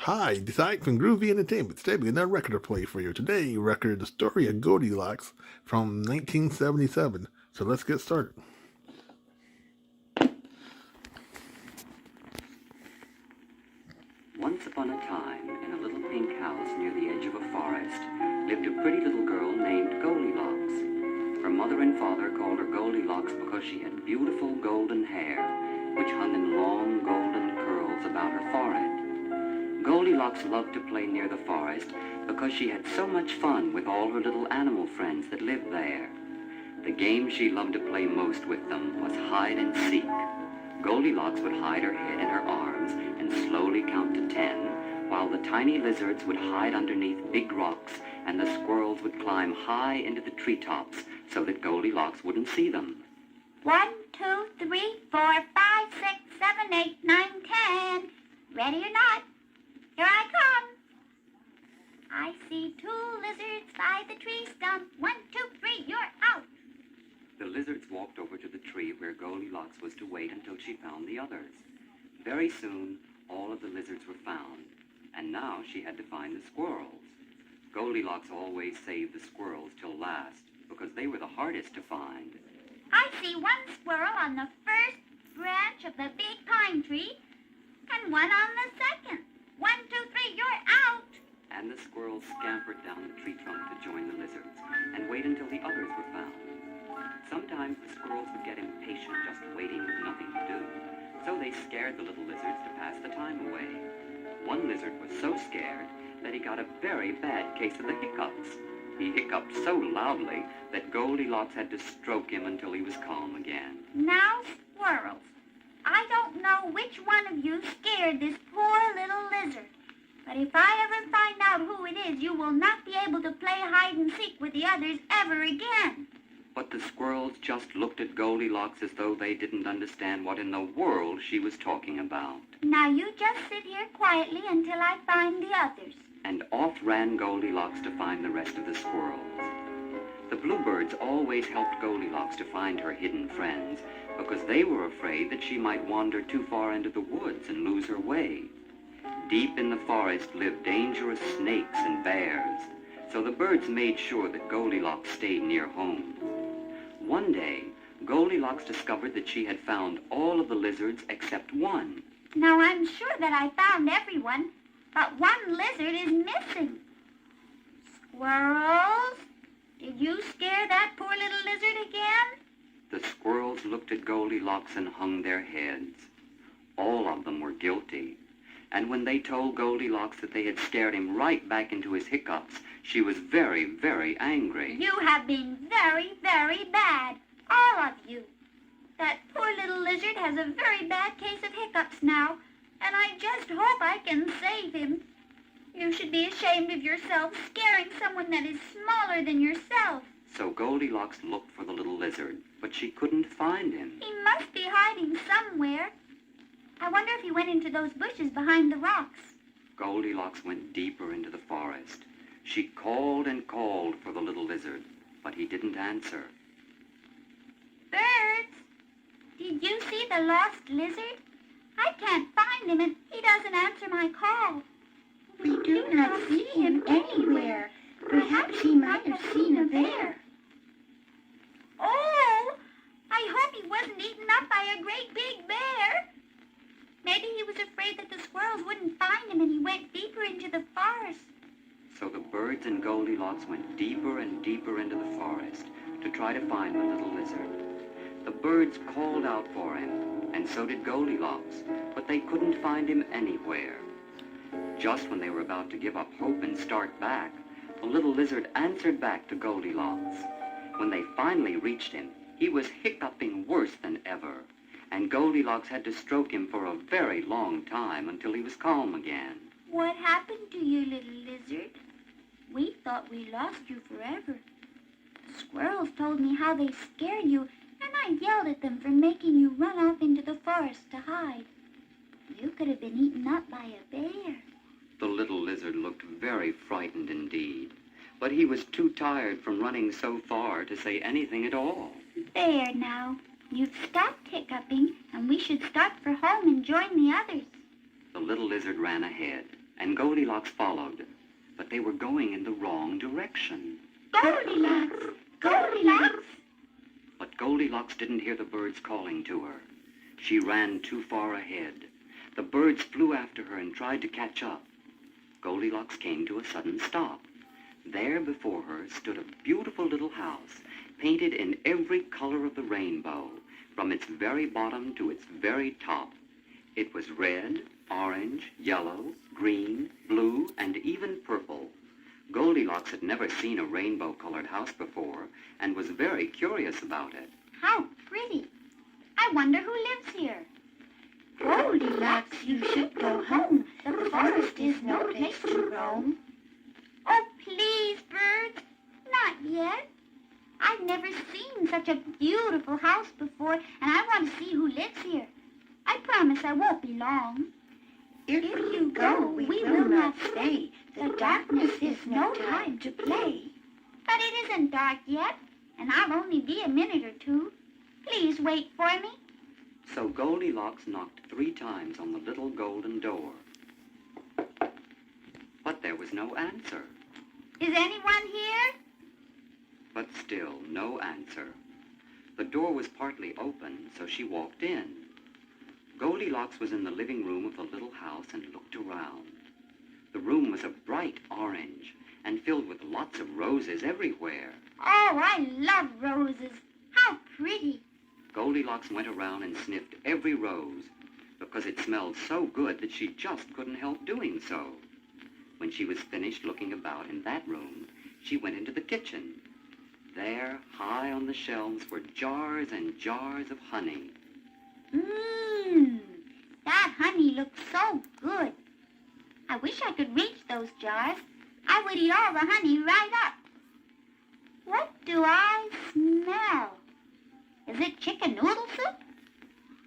Hi, this is Ike from Groovy Entertainment. Today we got another record to play for you. Today, record The Story of Goldilocks from 1977. So let's get started. Once upon a time, in a little pink house near the edge of a forest, lived a pretty little girl named Goldilocks. Her mother and father called her Goldilocks because she had beautiful golden hair, which hung in long golden curls about her forehead. Goldilocks loved to play near the forest because she had so much fun with all her little animal friends that lived there. The game she loved to play most with them was hide and seek. Goldilocks would hide her head in her arms and slowly count to 10, while the tiny lizards would hide underneath big rocks and the squirrels would climb high into the treetops so that Goldilocks wouldn't see them. 1, 2, 3, 4, 5, 6, 7, 8, 9, 10. Ready or not, here I come. I see 2 lizards by the tree stump. 1, 2, 3, you're out. The lizards walked over to the tree where Goldilocks was to wait until she found the others. Very soon, all of the lizards were found, and now she had to find the squirrels. Goldilocks always saved the squirrels till last, because they were the hardest to find. I see 1 squirrel on the first branch of the big pine tree, and 1 on the second. 1, 2, 3, you're out. And the squirrels scampered down the tree trunk to join the lizards, and wait until the others were found. Sometimes the squirrels would get impatient just waiting with nothing to do, so they scared the little lizards to pass the time away. One lizard was so scared that he got a very bad case of the hiccups. He hiccuped so loudly that Goldilocks had to stroke him until he was calm again. Now, squirrels, I don't know which one of you scared this poor little lizard, but if I ever find out who it is, you will not be able to play hide and seek with the others ever again. But the squirrels just looked at Goldilocks as though they didn't understand what in the world she was talking about. Now you just sit here quietly until I find the others. And off ran Goldilocks to find the rest of the squirrels. The bluebirds always helped Goldilocks to find her hidden friends because they were afraid that she might wander too far into the woods and lose her way. Deep in the forest lived dangerous snakes and bears, so the birds made sure that Goldilocks stayed near home. One day, Goldilocks discovered that she had found all of the lizards except 1. Now I'm sure that I found everyone, but 1 lizard is missing. Squirrels, did you scare that poor little lizard again? The squirrels looked at Goldilocks and hung their heads. All of them were guilty. And when they told Goldilocks that they had scared him right back into his hiccups, she was very, very angry. You have been very, very bad, all of you. That poor little lizard has a very bad case of hiccups now, and I just hope I can save him. You should be ashamed of yourself, scaring someone that is smaller than yourself. So Goldilocks looked for the little lizard, but she couldn't find him. He must be hiding somewhere. I wonder if he went into those bushes behind the rocks. Goldilocks went deeper into the forest. She called and called for the little lizard, but he didn't answer. Birds, did you see the lost lizard? I can't find him and he doesn't answer my call. We do not see him anywhere. Perhaps he might have seen a bear. Oh, I hope he wasn't eaten up by a great big bear. Maybe he was afraid that the squirrels wouldn't find him and he went deeper into the forest. So the birds and Goldilocks went deeper and deeper into the forest to try to find the little lizard. The birds called out for him, and so did Goldilocks, but they couldn't find him anywhere. Just when they were about to give up hope and start back, the little lizard answered back to Goldilocks. When they finally reached him, he was hiccuping worse than ever, and Goldilocks had to stroke him for a very long time until he was calm again. What happened to you, little lizard? We thought we lost you forever. The squirrels told me how they scared you, and I yelled at them for making you run off into the forest to hide. You could have been eaten up by a bear. The little lizard looked very frightened indeed, but he was too tired from running so far to say anything at all. There now. You've stopped hiccuping, and we should start for home and join the others. The little lizard ran ahead, and Goldilocks followed, but they were going in the wrong direction. Goldilocks! Goldilocks! But Goldilocks didn't hear the birds calling to her. She ran too far ahead. The birds flew after her and tried to catch up. Goldilocks came to a sudden stop. There before her stood a beautiful little house, painted in every color of the rainbow, from its very bottom to its very top. It was red, orange, yellow, green, blue, and even purple. Goldilocks had never seen a rainbow-colored house before and was very curious about it. How pretty. I wonder who lives here. Goldilocks, you should go home. The forest is no place to roam. Oh, please, birds, not yet. I've never seen such a beautiful house before, and I want to see who lives here. I promise I won't be long. If you go, we will not stay. The darkness is no time to play. But it isn't dark yet, and I'll only be a minute or two. Please wait for me. So Goldilocks knocked 3 times on the little golden door. But there was no answer. Is anyone here? But still no answer. The door was partly open, so she walked in. Goldilocks was in the living room of the little house and looked around. The room was a bright orange and filled with lots of roses everywhere. Oh, I love roses. How pretty. Goldilocks went around and sniffed every rose because it smelled so good that she just couldn't help doing so. When she was finished looking about in that room, she went into the kitchen. There, high on the shelves, were jars and jars of honey. That honey looks so good. I wish I could reach those jars. I would eat all the honey right up. What do I smell? Is it chicken noodle soup?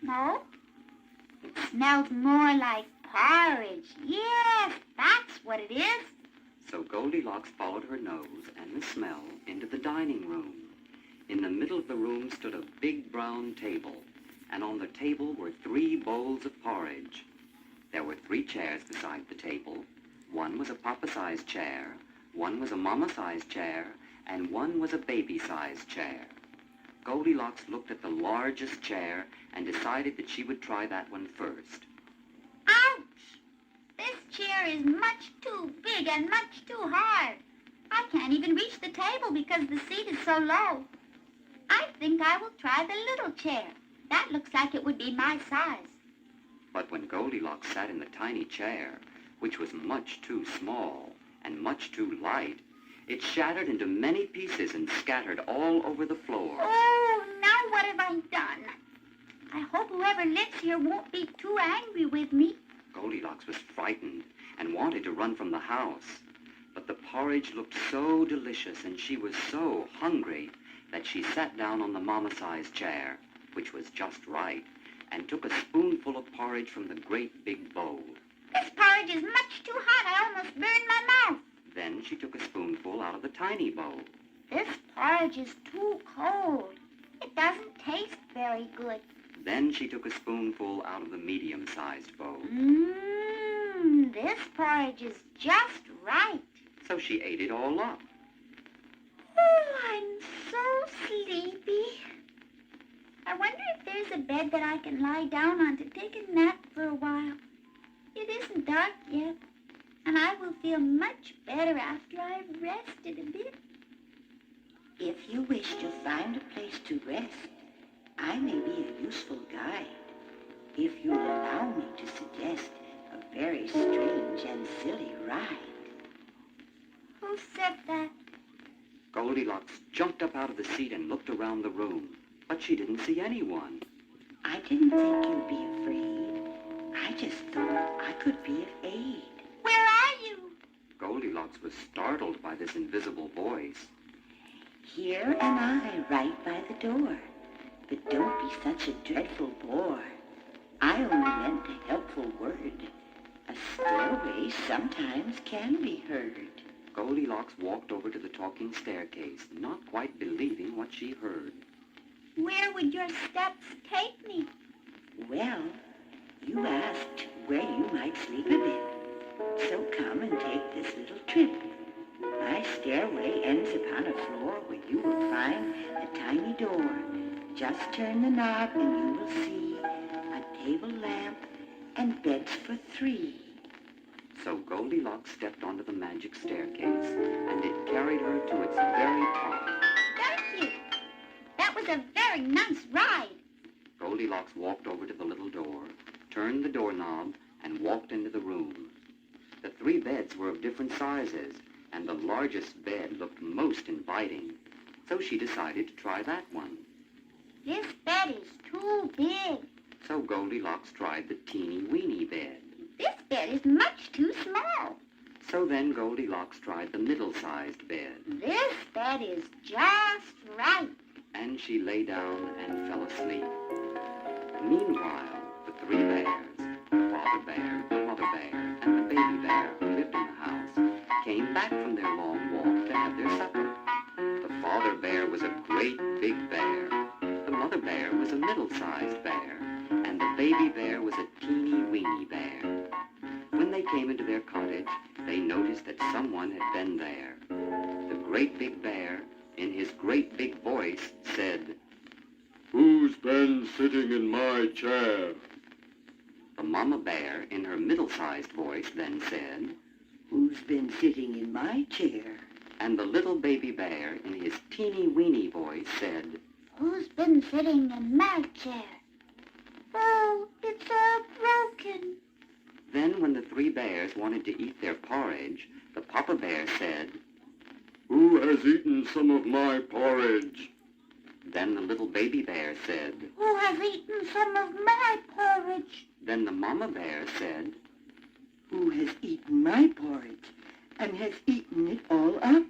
No. It smells more like porridge. Yes, that's what it is. So Goldilocks followed her nose and the smell into the dining room. In the middle of the room stood a big brown table, and on the table were 3 bowls of porridge. There were 3 chairs beside the table. One was a papa-sized chair, one was a mama-sized chair, and one was a baby-sized chair. Goldilocks looked at the largest chair and decided that she would try that one first. Ouch! This chair is much too big and much too hard. I can't even reach the table because the seat is so low. I think I will try the little chair. That looks like it would be my size. But when Goldilocks sat in the tiny chair, which was much too small and much too light, it shattered into many pieces and scattered all over the floor. Oh, now what have I done? I hope whoever lives here won't be too angry with me. Goldilocks was frightened and wanted to run from the house. But the porridge looked so delicious and she was so hungry that she sat down on the mama-sized chair, which was just right, and took a spoonful of porridge from the great big bowl. This porridge is much too hot. I almost burned my mouth. Then she took a spoonful out of the tiny bowl. This porridge is too cold. It doesn't taste very good. Then she took a spoonful out of the medium-sized bowl. This porridge is just right. So she ate it all up. Oh, I'm so sleepy. I wonder if there's a bed that I can lie down on to take a nap for a while. It isn't dark yet, and I will feel much better after I've rested a bit. If you wish to find a place to rest, I may be a useful guide. If you'll allow me to suggest a very strange and silly ride. Who said that? Goldilocks jumped up out of the seat and looked around the room, but she didn't see anyone. I didn't think you'd be afraid. I just thought I could be of aid. Where are you? Goldilocks was startled by this invisible voice. Here am I, right by the door. But don't be such a dreadful bore. I only meant a helpful word. A stairway sometimes can be heard. Goldilocks walked over to the talking staircase, not quite believing what she heard. Where would your steps take me? Well, you asked where you might sleep a bit. So come and take this little trip. My stairway ends upon a floor where you will find a tiny door. Just turn the knob and you will see a table lamp and beds for 3. So Goldilocks stepped onto the magic staircase, and it carried her to its very top. Thank you. That was a very nice ride. Goldilocks walked over to the little door, turned the doorknob, and walked into the room. The 3 beds were of different sizes, and the largest bed looked most inviting. So she decided to try that one. This bed is too big. So Goldilocks tried the teeny-weeny bed. This bed is much too small. So then Goldilocks tried the middle-sized bed. This bed is just right. And she lay down and fell asleep. Meanwhile, the 3 bears, the father bear, the mother bear, and the baby bear who lived in the house, came back from their long walk to have their supper. The father bear was a great big bear. The mother bear was a middle-sized bear. And the baby bear was a teeny-weeny bear. When they came into their cottage, they noticed that someone had been there. The great big bear, in his great big voice, said, "Who's been sitting in my chair?" The mama bear, in her middle-sized voice, then said, Who's been sitting in my chair? and the little baby bear, in his teeny-weeny voice, said, Who's been sitting in my chair? Oh, it's all broken. Then when the 3 bears wanted to eat their porridge, the papa bear said, "Who has eaten some of my porridge?" Then the little baby bear said, Who has eaten some of my porridge? then the mama bear said, Who has eaten my porridge and has eaten it all up?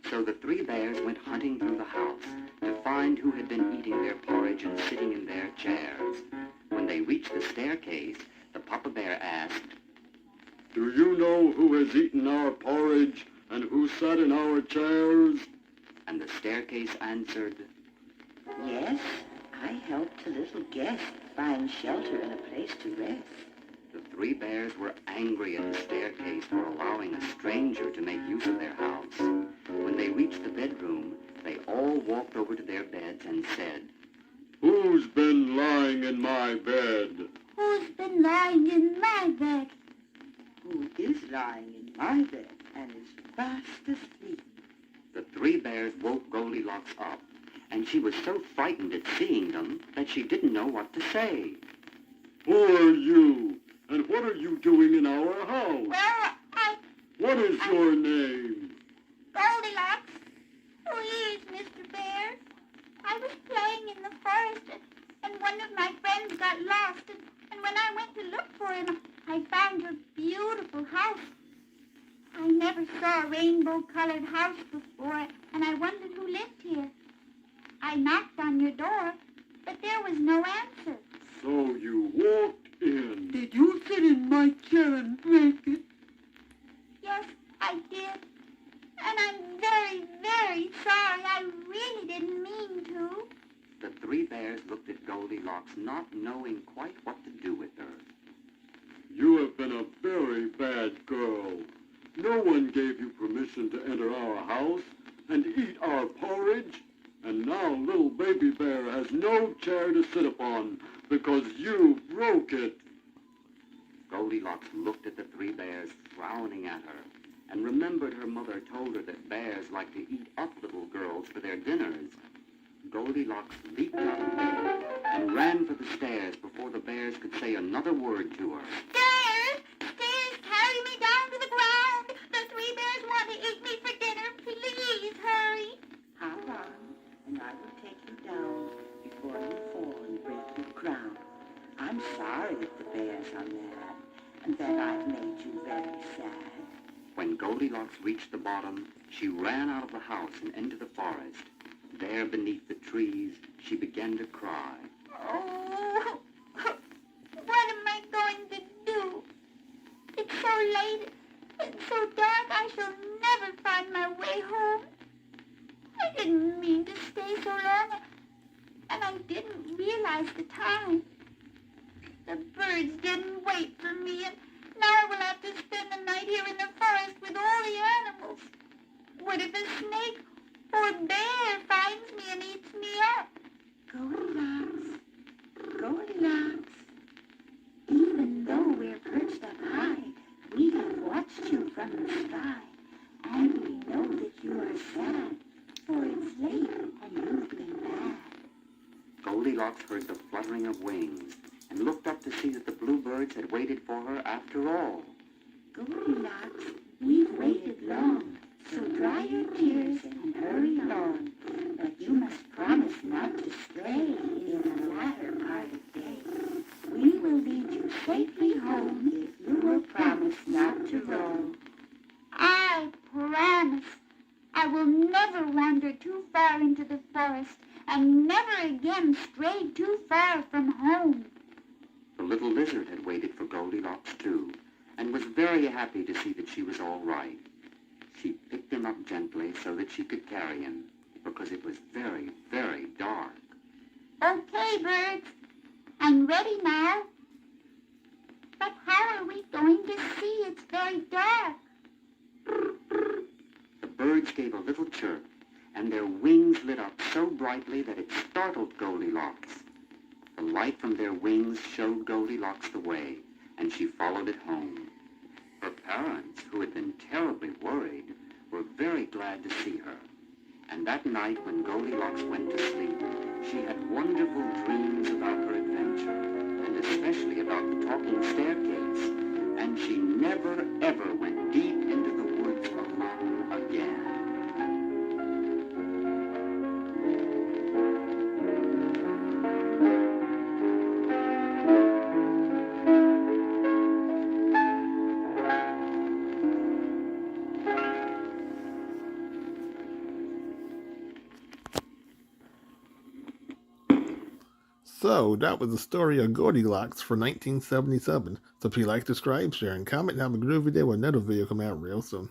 So the 3 bears went hunting through the house to find who had been eating their porridge and sitting in their chairs. When they reached the staircase, the papa bear asked, "Do you know who has eaten our porridge and who sat in our chairs?" and the staircase answered, Yes, I helped a little guest find shelter and a place to rest. The 3 bears were angry at the staircase for allowing a stranger to make use of their house. When they reached the bedroom, they all walked over to their beds and said, "Who's been lying in my bed?" Who's been lying in my bed? Who is lying in my bed and is fast asleep? The 3 bears woke Goldilocks up, and she was so frightened at seeing them that she didn't know what to say. "Who are you? And what are you doing in our house? Well, What is your name?" Goldilocks. Please, Mr. Bear. I was playing in the forest, and one of my friends got lost, and when I went to look for him, I found your beautiful house. I never saw a rainbow-colored house before, and I wondered who lived here. I knocked on your door, but there was no answer. "So you walked in." Did you sit in my chair and break it? Yes, I did. And I'm very, very sorry. I really didn't mean to. The 3 bears looked at Goldilocks, not knowing quite what to do with her. "You have been a very bad girl. No one gave you permission to enter our house and eat our porridge, and now little baby bear has no chair to sit upon because you broke it." Goldilocks looked at the 3 bears, frowning at her, and remembered her mother told her that bears like to eat up little girls for their dinners. Goldilocks leaped out of bed and ran for the stairs before the bears could say another word to her. Stairs! Stairs, carry me down to the ground. The 3 bears want to eat me for dinner. Please hurry. Hop on, and I will take you down before you fall and break your crown. I'm sorry that the bears are mad, and that I've made you very sad. When Goldilocks reached the bottom, she ran out of the house and into the forest. There beneath the trees, she began to cry. Oh, what am I going to do? It's so late. It's so dark. I shall never find my way home. I didn't mean to stay so long, and I didn't realize the time. The birds didn't wait for me, and now I will have to spend the night what if a snake or bear finds me and eats me up? Goldilocks, Goldilocks. Even though we're perched up high, we have watched you from the sky. And we know that you are sad, for it's late and you've been bad. Goldilocks heard the fluttering of wings and looked up to see that the bluebirds had waited for her after all. Goldilocks, we've waited long, so dry your tears and hurry along. But you must promise not to stray in the latter part of day. We will lead you safely home if you will promise not to roam. I promise. I will never wander too far into the forest and never again stray too far from home. The little lizard had waited for Goldilocks too, and was very happy to see that she was all right. She picked him up gently so that she could carry him, because it was very, very dark. Okay, birds. I'm ready now. But how are we going to see? It's very dark. The birds gave a little chirp, and their wings lit up so brightly that it startled Goldilocks. The light from their wings showed Goldilocks the way, and she followed it home. Her parents, who had been terribly worried, were very glad to see her. And that night when Goldilocks went to sleep, she had wonderful dreams about her adventure, and especially about the talking staircase. And she never, ever went deep into the woods alone again. So, that was the story of Goldilocks for 1977. So if you like, subscribe, share, and comment, and have a groovy day when another video come out real soon.